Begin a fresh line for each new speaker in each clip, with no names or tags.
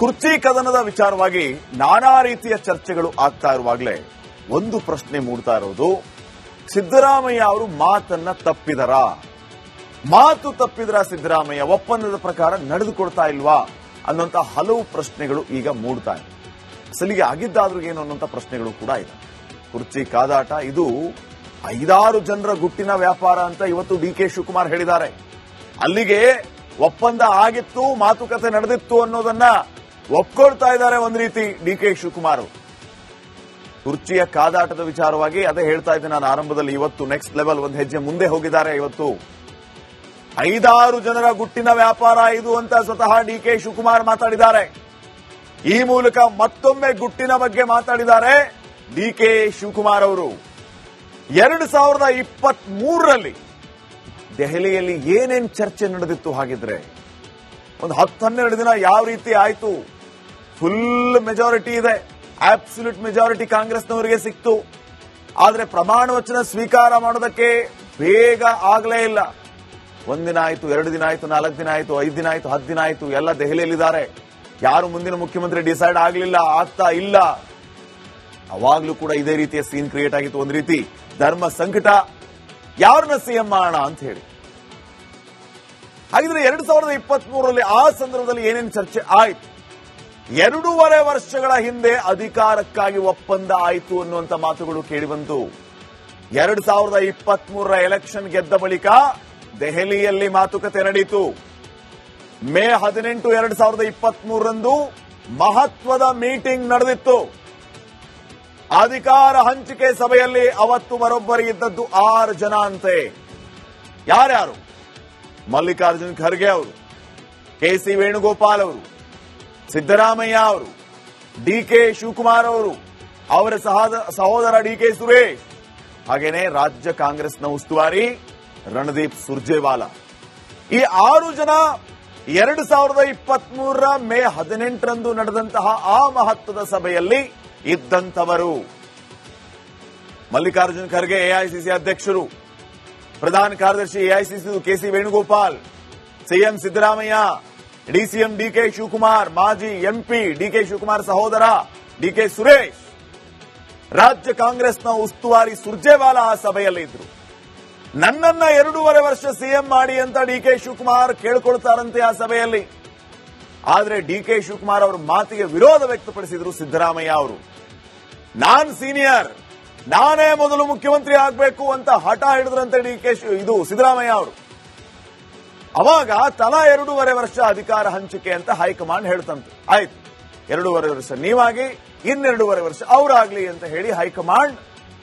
ಕುರ್ಚಿ ಕದನದ ವಿಚಾರವಾಗಿ ನಾನಾ ರೀತಿಯ ಚರ್ಚೆಗಳು ಆಗ್ತಾ ಇರುವಾಗಲೇ ಒಂದು ಪ್ರಶ್ನೆ ಮೂಡ್ತಾ ಇರೋದು, ಸಿದ್ದರಾಮಯ್ಯ ಅವರು ಮಾತನ್ನ ತಪ್ಪಿದರ? ಮಾತು ತಪ್ಪಿದ್ರ ಸಿದ್ದರಾಮಯ್ಯ ಒಪ್ಪಂದದ ಪ್ರಕಾರ ನಡೆದುಕೊಳ್ತಾ ಇಲ್ವಾ ಅನ್ನುವಂತ ಹಲವು ಪ್ರಶ್ನೆಗಳು ಈಗ ಮೂಡ್ತಾ ಇದೆ. ಅಸಲಿಗೆ ಆಗಿದ್ದಾದ್ರೂ ಏನು ಅನ್ನುವಂತ ಪ್ರಶ್ನೆಗಳು ಕೂಡ ಇದೆ. ಕುರ್ಚಿ ಕಾದಾಟ ಇದು 5-6 ಜನರ ಗುಟ್ಟಿನ ವ್ಯಾಪಾರ ಅಂತ ಇವತ್ತು ಡಿ.ಕೆ. ಶಿವಕುಮಾರ್ ಹೇಳಿದ್ದಾರೆ. ಅಲ್ಲಿಗೆ ಒಪ್ಪಂದ ಆಗಿತ್ತು, ಮಾತುಕತೆ ನಡೆದಿತ್ತು ಅನ್ನೋದನ್ನ ಒಪ್ಕೊಳ್ತಾ ಇದ್ದಾರೆ ಒಂದು ರೀತಿ ಡಿ.ಕೆ. ಶಿವಕುಮಾರ್. ಕುರ್ಚಿಯ ಕಾದಾಟದ ವಿಚಾರವಾಗಿ ಅದೇ ಹೇಳ್ತಾ ಇದ್ದೆ ನಾನು ಆರಂಭದಲ್ಲಿ. ಇವತ್ತು ನೆಕ್ಸ್ಟ್ ಲೆವೆಲ್ ಒಂದು ಹೆಜ್ಜೆ ಮುಂದೆ ಹೋಗಿದ್ದಾರೆ. ಇವತ್ತು 5-6 ಜನರ ಗುಟ್ಟಿನ ವ್ಯಾಪಾರ ಇದು ಅಂತ ಸ್ವತಃ ಡಿ.ಕೆ. ಶಿವಕುಮಾರ್ ಮಾತಾಡಿದ್ದಾರೆ. ಈ ಮೂಲಕ ಮತ್ತೊಮ್ಮೆ ಗುಟ್ಟಿನ ಬಗ್ಗೆ ಮಾತಾಡಿದ್ದಾರೆ ಡಿ.ಕೆ. ಶಿವಕುಮಾರ್ ಅವರು. 2023ರಲ್ಲಿ ದೆಹಲಿಯಲ್ಲಿ ಏನೇನ್ ಚರ್ಚೆ ನಡೆದಿತ್ತು ಹಾಗಿದ್ರೆ? ಒಂದು 10-12 ದಿನ ಯಾವ ರೀತಿ ಆಯ್ತು? ಫುಲ್ ಮೆಜಾರಿಟಿ ಇದೆ, ಅಬ್ಸಲ್ಯೂಟ್ ಮೆಜಾರಿಟಿ ಕಾಂಗ್ರೆಸ್ನವರಿಗೆ ಸಿಕ್ತು. ಆದ್ರೆ ಪ್ರಮಾಣ ವಚನ ಸ್ವೀಕಾರ ಮಾಡೋದಕ್ಕೆ ಬೇಗ ಆಗಲೇ ಇಲ್ಲ. 1 ದಿನ ಆಯ್ತು, 2 ದಿನ ಆಯ್ತು, 4 ದಿನ ಆಯ್ತು, 5 ದಿನ ಆಯ್ತು, 10 ದಿನ ಆಯ್ತು, ಎಲ್ಲ ದೆಹಲಿಯಲ್ಲಿದ್ದಾರೆ. ಯಾರು ಮುಂದಿನ ಮುಖ್ಯಮಂತ್ರಿ ಡಿಸೈಡ್ ಆಗಲಿಲ್ಲ, ಆಗ್ತಾ ಇಲ್ಲ. ಅವಾಗ್ಲೂ ಕೂಡ ಇದೇ ರೀತಿಯ ಸೀನ್ ಕ್ರಿಯೇಟ್ ಆಗಿತ್ತು. ಒಂದು ರೀತಿ ಧರ್ಮ ಸಂಕಟ, ಯಾರನ್ನ ಸಿಎಂ ಮಾಡೋಣ ಅಂತ ಹೇಳಿ. ಹಾಗಿದ್ರೆ 2023ರಲ್ಲಿ ಆ ಸಂದರ್ಭದಲ್ಲಿ ಏನೇನು ಚರ್ಚೆ ಆಯ್ತು? 2.5 ವರ್ಷಗಳ ಹಿಂದೆ ಅಧಿಕಾರಕ್ಕಾಗಿ ಒಪ್ಪಂದ ಆಯಿತು ಅನ್ನುವಂತ ಮಾತುಗಳು ಕೇಳಿಬಂತು. 2023ರ ಎಲೆಕ್ಷನ್ ಗೆದ್ದ ಬಳಿಕ ದೆಹಲಿಯಲ್ಲಿ ಮಾತುಕತೆ ನಡೆಯಿತು. ಮೇ 18, 2023ರಂದು ಮಹತ್ವದ ಮೀಟಿಂಗ್ ನಡೆದಿತ್ತು. ಅಧಿಕಾರ ಹಂಚಿಕೆ ಸಭೆಯಲ್ಲಿ ಅವತ್ತು ಬರೋಬ್ಬರಿಗಿದ್ದದ್ದು 6 ಜನ ಅಂತೆ. ಯಾರ್ಯಾರು? ಮಲ್ಲಿಕಾರ್ಜುನ್ ಖರ್ಗೆ ಅವರು, ಕೆ.ಸಿ. ವೇಣುಗೋಪಾಲ್ ಅವರು, ಸಿದ್ದರಾಮಯ್ಯ ಅವರು, ಡಿ.ಕೆ. ಶಿವಕುಮಾರ್ ಅವರು, ಅವರ ಸಹೋದರ ಡಿ.ಕೆ. ಸುರೇಶ್, ಹಾಗೇನೆ ರಾಜ್ಯ ಕಾಂಗ್ರೆಸ್ನ ಉಸ್ತುವಾರಿ ರಣದೀಪ್ ಸುರ್ಜೇವಾಲಾ. ಈ 6 ಜನ 2023ರ ಮೇ 18ರಂದು ನಡೆದಂತಹ ಆ ಮಹತ್ವದ ಸಭೆಯಲ್ಲಿ ಇದ್ದಂಥವರು. ಮಲ್ಲಿಕಾರ್ಜುನ್ ಖರ್ಗೆ ಎಐಸಿಸಿ ಅಧ್ಯಕ್ಷರು, ಪ್ರಧಾನ ಕಾರ್ಯದರ್ಶಿ AICC KC. Venugopal, CM Siddaramaiah, DCM DK. Shivakumar, ಮಾಜಿ ಎಂಪಿ ಡಿ.ಕೆ. ಶಿವಕುಮಾರ್ ಸಹೋದರ ಡಿ.ಕೆ. ಸುರೇಶ್, ರಾಜ್ಯ ಕಾಂಗ್ರೆಸ್ನ ಉಸ್ತುವಾರಿ ಸುರ್ಜೇವಾಲಾ ಆ ಸಭೆಯಲ್ಲಿ ಇದ್ರು. ನನ್ನನ್ನ 2.5 ವರ್ಷ ಸಿಎಂ ಮಾಡಿ ಅಂತ ಡಿ.ಕೆ. ಶಿವಕುಮಾರ್ ಕೇಳ್ಕೊಳ್ತಾರಂತೆ ಆ ಸಭೆಯಲ್ಲಿ. ಆದ್ರೆ ಡಿ.ಕೆ. ಶಿವಕುಮಾರ್ ಅವರ ಮಾತಿಗೆ ವಿರೋಧ ವ್ಯಕ್ತಪಡಿಸಿದ್ರು ಸಿದ್ದರಾಮಯ್ಯ ಅವರು. ನಾನ್ ಸೀನಿಯರ್, ನಾನೇ ಮೊದಲು ಮುಖ್ಯಮಂತ್ರಿ ಆಗಬೇಕು ಅಂತ ಹಠ ಹಿಡಿದ್ರಂತೆ ಇದು ಸಿದ್ದರಾಮಯ್ಯ ಅವರು. ಅವಾಗ ತಲಾ 2.5 ವರ್ಷ ಅಧಿಕಾರ ಹಂಚಿಕೆ ಅಂತ ಹೈಕಮಾಂಡ್ ಹೇಳ್ತಂತೆ. ಆಯ್ತು, 2.5 ವರ್ಷ ನೀವಾಗಿ, 2.5 ವರ್ಷ ಅವರಾಗ್ಲಿ ಅಂತ ಹೇಳಿ ಹೈಕಮಾಂಡ್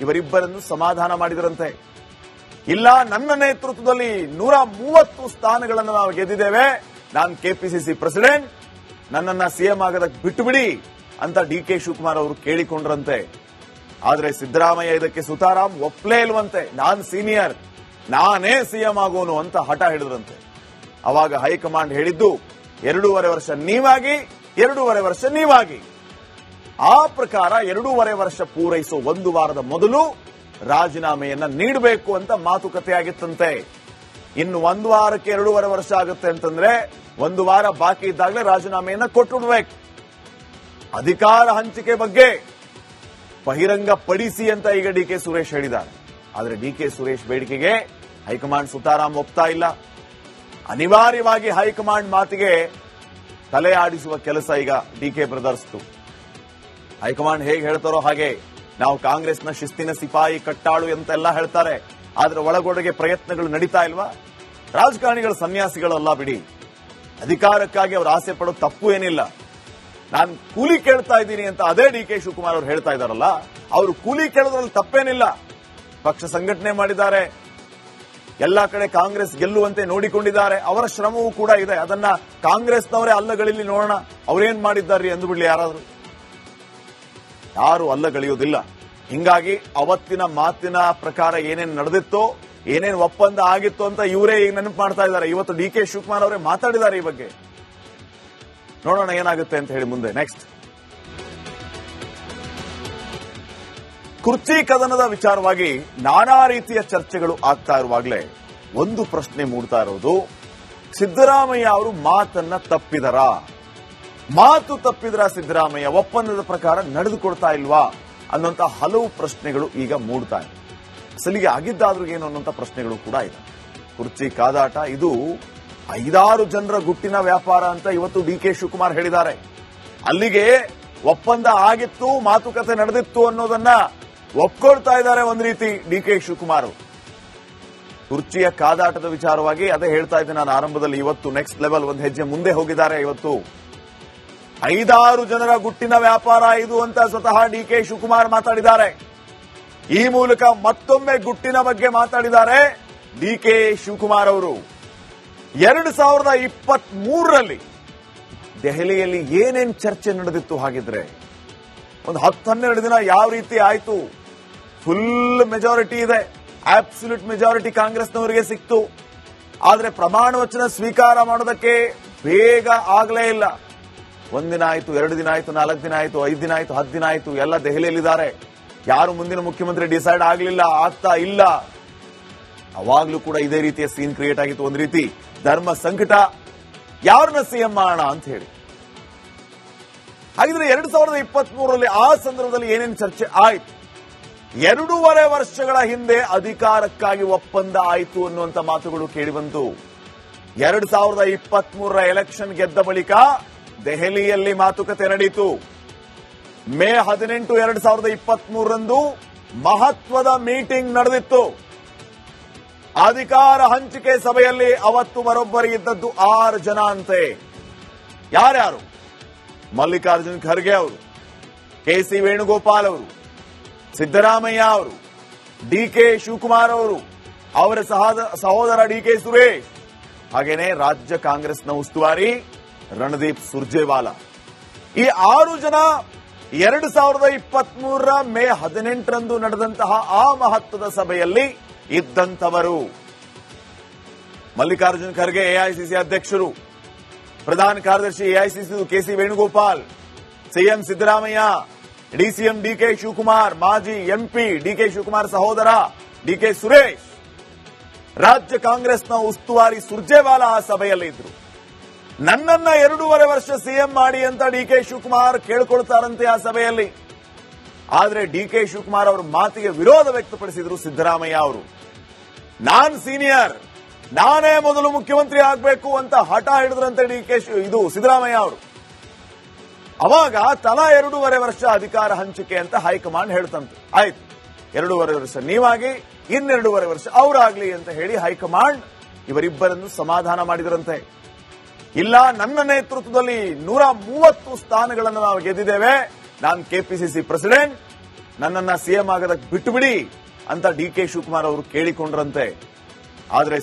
ಇವರಿಬ್ಬರನ್ನು ಸಮಾಧಾನ ಮಾಡಿದ್ರಂತೆ. ಇಲ್ಲ, ನನ್ನ ನೇತೃತ್ವದಲ್ಲಿ 130 ಸ್ಥಾನಗಳನ್ನು ನಾವು ಗೆದ್ದಿದ್ದೇವೆ, ನಾನು ಕೆಪಿಸಿಸಿ ಪ್ರೆಸಿಡೆಂಟ್, ನನ್ನನ್ನ ಸಿಎಂ ಆಗೋದಕ್ಕೆ ಬಿಟ್ಟುಬಿಡಿ ಅಂತ ಡಿ.ಕೆ. ಶಿವಕುಮಾರ್ ಅವರು ಕೇಳಿಕೊಂಡ್ರಂತೆ. ಆದ್ರೆ ಸಿದ್ದರಾಮಯ್ಯ ಇದಕ್ಕೆ ಸುತಾರಾಮ್ ಒಪ್ಲೇ ಇಲ್ವಂತೆ. ನಾನ್ ಸೀನಿಯರ್, ನಾನೇ ಸಿಎಂ ಆಗೋನು ಅಂತ ಹಠ ಹಿಡಿದ್ರಂತೆ. ಅವಾಗ ಹೈಕಮಾಂಡ್ ಹೇಳಿದ್ದು 2.5 ವರ್ಷ ನೀವಾಗಿ, 2.5 ವರ್ಷ ನೀವಾಗಿ. ಆ ಪ್ರಕಾರ 2.5 ವರ್ಷ ಪೂರೈಸೋ 1 ವಾರದ ಮೊದಲು ರಾಜೀನಾಮೆಯನ್ನ ನೀಡಬೇಕು ಅಂತ ಮಾತುಕತೆ ಆಗಿತ್ತಂತೆ. ಇನ್ನು 1 ವಾರಕ್ಕೆ 2.5 ವರ್ಷ ಆಗುತ್ತೆ ಅಂತಂದ್ರೆ 1 ವಾರ ಬಾಕಿ ಇದ್ದಾಗಲೇ ರಾಜೀನಾಮೆಯನ್ನ ಕೊಟ್ಟುಬಿಡ್ಬೇಕು. ಅಧಿಕಾರ ಹಂಚಿಕೆ ಬಗ್ಗೆ ಬಹಿರಂಗ ಪಡಿಸಿ ಅಂತ ಈಗ ಡಿ.ಕೆ. ಸುರೇಶ್ ಹೇಳಿದ್ದಾರೆ. ಆದರೆ ಡಿ.ಕೆ. ಸುರೇಶ್ ಬೇಡಿಕೆಗೆ ಹೈಕಮಾಂಡ್ ಸುತಾರಾಮ್ ಒಪ್ತಾ ಇಲ್ಲ. ಅನಿವಾರ್ಯವಾಗಿ ಹೈಕಮಾಂಡ್ ಮಾತಿಗೆ ತಲೆ ಆಡಿಸುವ ಕೆಲಸ ಈಗ ಡಿ.ಕೆ. ಬ್ರದರ್ಸ್ತು. ಹೈಕಮಾಂಡ್ ಹೇಗೆ ಹೇಳ್ತಾರೋ ಹಾಗೆ ನಾವು ಕಾಂಗ್ರೆಸ್ನ ಶಿಸ್ತಿನ ಸಿಪಾಯಿ, ಕಟ್ಟಾಳು ಅಂತೆಲ್ಲ ಹೇಳ್ತಾರೆ. ಆದ್ರೆ ಒಳಗೊಳಗೆ ಪ್ರಯತ್ನಗಳು ನಡೀತಾ ಇಲ್ವಾ? ರಾಜಕಾರಣಿಗಳ ಸನ್ಯಾಸಿಗಳಲ್ಲ ಬಿಡಿ. ಅಧಿಕಾರಕ್ಕಾಗಿ ಅವರು ಆಸೆ ಪಡೋದು ತಪ್ಪು ಏನಿಲ್ಲ. ನಾನು ಕೂಲಿ ಕೇಳ್ತಾ ಇದ್ದೀನಿ ಅಂತ ಅದೇ ಡಿ.ಕೆ. ಶಿವಕುಮಾರ್ ಅವರು ಹೇಳ್ತಾ ಇದ್ದಾರಲ್ಲ, ಅವರು ಕೂಲಿ ಕೇಳೋದ್ರಲ್ಲಿ ತಪ್ಪೇನಿಲ್ಲ. ಪಕ್ಷ ಸಂಘಟನೆ ಮಾಡಿದ್ದಾರೆ, ಎಲ್ಲಾ ಕಡೆ ಕಾಂಗ್ರೆಸ್ ಗೆಲ್ಲುವಂತೆ ನೋಡಿಕೊಂಡಿದ್ದಾರೆ, ಅವರ ಶ್ರಮವೂ ಕೂಡ ಇದೆ. ಅದನ್ನ ಕಾಂಗ್ರೆಸ್ನವರೇ ಅಲ್ಲಗಳಿಲಿ ನೋಡೋಣ, ಅವರೇನ್ ಮಾಡಿದ್ದಾರೆ ಅಂದುಬಿಡ್ಲಿ. ಯಾರು ಅಲ್ಲಗಳಿಯೋದಿಲ್ಲ. ಹಿಂಗಾಗಿ ಅವತ್ತಿನ ಮಾತಿನ ಪ್ರಕಾರ ಏನೇನು ನಡೆದಿತ್ತೋ, ಏನೇನು ಒಪ್ಪಂದ ಆಗಿತ್ತು ಅಂತ ಇವರೇ ಈಗ ನೆನಪು ಮಾಡ್ತಾ ಇದ್ದಾರೆ. ಇವತ್ತು ಡಿ.ಕೆ. ಶಿವಕುಮಾರ್ ಅವರೇ ಮಾತಾಡಿದ್ದಾರೆ ಈ ಬಗ್ಗೆ. ನೋಡೋಣ ಏನಾಗುತ್ತೆ ಅಂತ ಹೇಳಿ ಮುಂದೆ. ನೆಕ್ಸ್ಟ್, ಕುರ್ಚಿ ಕದನದ ವಿಚಾರವಾಗಿ ನಾನಾ ರೀತಿಯ ಚರ್ಚೆಗಳು ಆಗ್ತಾ ಇರುವಾಗಲೇ ಒಂದು ಪ್ರಶ್ನೆ ಮೂಡ್ತಾ ಇರೋದು, ಸಿದ್ದರಾಮಯ್ಯ ಅವರು ಮಾತನ್ನ ತಪ್ಪಿದರ? ಮಾತು ತಪ್ಪಿದ್ರ ಸಿದ್ದರಾಮಯ್ಯ ಒಪ್ಪಂದದ ಪ್ರಕಾರ ನಡೆದುಕೊಡ್ತಾ ಇಲ್ವಾ ಅನ್ನುವಂತ ಹಲವು ಪ್ರಶ್ನೆಗಳು ಈಗ ಮೂಡ್ತಾ ಇದೆ. ಅಸಲಿಗೆ ಆಗಿದ್ದಾದ್ರೂ ಏನು ಅನ್ನುವಂತ ಪ್ರಶ್ನೆಗಳು ಕೂಡ ಇದೆ. ಕುರ್ಚಿ ಕಾದಾಟ ಇದು 5-6 ಜನರ ಗುಟ್ಟಿನ ವ್ಯಾಪಾರ ಅಂತ ಇವತ್ತು ಡಿಕೆ ಶಿವಕುಮಾರ್ ಹೇಳಿದ್ದಾರೆ. ಅಲ್ಲಿಗೆ ಒಪ್ಪಂದ ಆಗಿತ್ತು, ಮಾತುಕತೆ ನಡೆದಿತ್ತು ಅನ್ನೋದನ್ನ ಒಪ್ಕೊಳ್ತಾ ಇದ್ದಾರೆ ಒಂದ್ ರೀತಿ ಡಿಕೆ ಶಿವಕುಮಾರ್. ಕುರ್ಚಿಯ ಕಾದಾಟದ ವಿಚಾರವಾಗಿ ಅದೇ ಹೇಳ್ತಾ ಇದ್ದೆ ನಾನು ಆರಂಭದಲ್ಲಿ. ಇವತ್ತು ನೆಕ್ಸ್ಟ್ ಲೆವೆಲ್ ಒಂದು ಹೆಜ್ಜೆ ಮುಂದೆ ಹೋಗಿದ್ದಾರೆ. ಇವತ್ತು 5-6 ಜನರ ಗುಟ್ಟಿನ ವ್ಯಾಪಾರ ಇದು ಅಂತ ಸ್ವತಃ ಡಿಕೆ ಶಿವಕುಮಾರ್ ಮಾತಾಡಿದ್ದಾರೆ. ಈ ಮೂಲಕ ಮತ್ತೊಮ್ಮೆ ಗುಟ್ಟಿನ ಬಗ್ಗೆ ಮಾತಾಡಿದ್ದಾರೆ ಡಿಕೆ ಶಿವಕುಮಾರ್ ಅವರು. 2023ರಲ್ಲಿ ದೆಹಲಿಯಲ್ಲಿ ಏನೇನ್ ಚರ್ಚೆ ನಡೆದಿತ್ತು ಹಾಗಿದ್ರೆ ಒಂದು 10-12 ದಿನ ಯಾವ ರೀತಿ ಆಯ್ತು? ಫುಲ್ ಮೆಜಾರಿಟಿ ಇದೆ, ಅಬ್ಸಲ್ಯೂಟ್ ಮೆಜಾರಿಟಿ ಕಾಂಗ್ರೆಸ್ನವರಿಗೆ ಸಿಕ್ತು. ಆದ್ರೆ ಪ್ರಮಾಣ ವಚನ ಸ್ವೀಕಾರ ಮಾಡೋದಕ್ಕೆ ಬೇಗ ಆಗಲೇ ಇಲ್ಲ. 1 ದಿನ ಆಯ್ತು, 2 ದಿನ ಆಯ್ತು, 4 ದಿನ ಆಯ್ತು, 5 ದಿನ ಆಯ್ತು, 10 ದಿನ ಆಯ್ತು, ಎಲ್ಲ ದೆಹಲಿಯಲ್ಲಿದ್ದಾರೆ. ಯಾರು ಮುಂದಿನ ಮುಖ್ಯಮಂತ್ರಿ ಡಿಸೈಡ್ ಆಗಲಿಲ್ಲ, ಆಗ್ತಾ ಇಲ್ಲ. ಅವಾಗ್ಲೂ ಕೂಡ ಇದೇ ರೀತಿಯ ಸೀನ್ ಕ್ರಿಯೇಟ್ ಆಗಿತ್ತು. ಒಂದು ರೀತಿ ಧರ್ಮ ಸಂಕಟ, ಯಾರನ್ನ ಸಿಎಂ ಮಾಡೋಣ ಅಂತ ಹೇಳಿ. ಹಾಗಿದ್ರೆ 2023ರಲ್ಲಿ ಆ ಸಂದರ್ಭದಲ್ಲಿ ಏನೇನು ಚರ್ಚೆ ಆಯ್ತು? 2.5 ವರ್ಷಗಳ ಹಿಂದೆ ಅಧಿಕಾರಕ್ಕಾಗಿ ಒಪ್ಪಂದ ಆಯಿತು ಅನ್ನುವಂತ ಮಾತುಗಳು ಕೇಳಿಬಂತು. 2023ರ ಎಲೆಕ್ಷನ್ ಗೆದ್ದ ಬಳಿಕ ದೆಹಲಿಯಲ್ಲಿ ಮಾತುಕತೆ ನಡೆಯಿತು. ಮೇ 18, 2023ರಂದು ಮಹತ್ವದ ಮೀಟಿಂಗ್ ನಡೆದಿತ್ತು. ಅಧಿಕಾರ ಹಂಚಿಕೆ ಸಭೆಯಲ್ಲಿ ಅವತ್ತು ಬರೋಬ್ಬರಿ ಇದ್ದದ್ದು 6 ಜನ ಅಂತೆ. ಯಾರ್ಯಾರು? ಮಲ್ಲಿಕಾರ್ಜುನ್ ಖರ್ಗೆ ಅವರು, ಕೆಸಿ ವೇಣುಗೋಪಾಲ್ ಅವರು, ಸಿದ್ದರಾಮಯ್ಯ ಅವರು, ಡಿಕೆ ಶಿವಕುಮಾರ್ ಅವರು, ಅವರ ಸಹೋದರ ಡಿಕೆ ಸುರೇಶ್, ಹಾಗೇನೆ ರಾಜ್ಯ ಕಾಂಗ್ರೆಸ್ನ ಉಸ್ತುವಾರಿ ರಣದೀಪ್ ಸುರ್ಜೇವಾಲಾ. ಈ 6 ಜನ 2023ರ ಮೇ 18ರಂದು ನಡೆದಂತಹ ಆ ಮಹತ್ವದ ಸಭೆಯಲ್ಲಿ ಇದ್ದಂಥವರು. ಮಲ್ಲಿಕಾರ್ಜುನ್ ಖರ್ಗೆ ಎಐಸಿಸಿ ಅಧ್ಯಕ್ಷರು, ಪ್ರಧಾನ ಕಾರ್ಯದರ್ಶಿ AICC KC Venugopal, CM Siddaramaiah, DCM DK Shivakumar, ಮಾಜಿ ಎಂಪಿ ಡಿಕೆ ಶಿವಕುಮಾರ್ ಸಹೋದರ ಡಿಕೆ ಸುರೇಶ್, ರಾಜ್ಯ ಕಾಂಗ್ರೆಸ್ನ ಉಸ್ತುವಾರಿ ಸುರ್ಜೇವಾಲಾ ಆ ಸಭೆಯಲ್ಲಿ ಇದ್ರು. ನನ್ನನ್ನ 2.5 ವರ್ಷ ಸಿಎಂ ಮಾಡಿ ಅಂತ ಡಿಕೆ ಶಿವಕುಮಾರ್ ಕೇಳ್ಕೊಳ್ತಾರಂತೆ ಆ ಸಭೆಯಲ್ಲಿ. ಆದ್ರೆ ಡಿಕೆ ಶಿವಕುಮಾರ್ ಅವರ ಮಾತಿಗೆ ವಿರೋಧ ವ್ಯಕ್ತಪಡಿಸಿದ್ರು ಸಿದ್ದರಾಮಯ್ಯ ಅವರು. ನಾನ್ ಸೀನಿಯರ್, ನಾನೇ ಮೊದಲು ಮುಖ್ಯಮಂತ್ರಿ ಆಗಬೇಕು ಅಂತ ಹಠ ಹಿಡಿದ್ರಂತೆ ಇದು ಸಿದ್ದರಾಮಯ್ಯ ಅವರು. ಅವಾಗ ತಲಾ 2.5 ವರ್ಷ ಅಧಿಕಾರ ಹಂಚಿಕೆ ಅಂತ ಹೈಕಮಾಂಡ್ ಹೇಳ್ತಂತೆ. ಆಯ್ತು, 2.5 ವರ್ಷ ನೀವಾಗಿ, 2.5 ವರ್ಷ ಅವರಾಗ್ಲಿ ಅಂತ ಹೇಳಿ ಹೈಕಮಾಂಡ್ ಇವರಿಬ್ಬರನ್ನು ಸಮಾಧಾನ ಮಾಡಿದರಂತೆ. ಇಲ್ಲ, ನನ್ನ ನೇತೃತ್ವದಲ್ಲಿ 130 ಸ್ಥಾನಗಳನ್ನು ನಾವು ಗೆದ್ದಿದ್ದೇವೆ, ನಾನು ಕೆಪಿಸಿಸಿ ಪ್ರೆಸಿಡೆಂಟ್, ನನ್ನನ್ನ ಸಿಎಂ ಆಗೋದಕ್ಕೆ ಬಿಟ್ಟು ಬಿಡಿ ಅಂತ ಡಿಕೆ ಶಿವಕುಮಾರ್ ಅವರು ಕೇಳಿಕೊಂಡ್ರಂತೆ. ಆದರೆ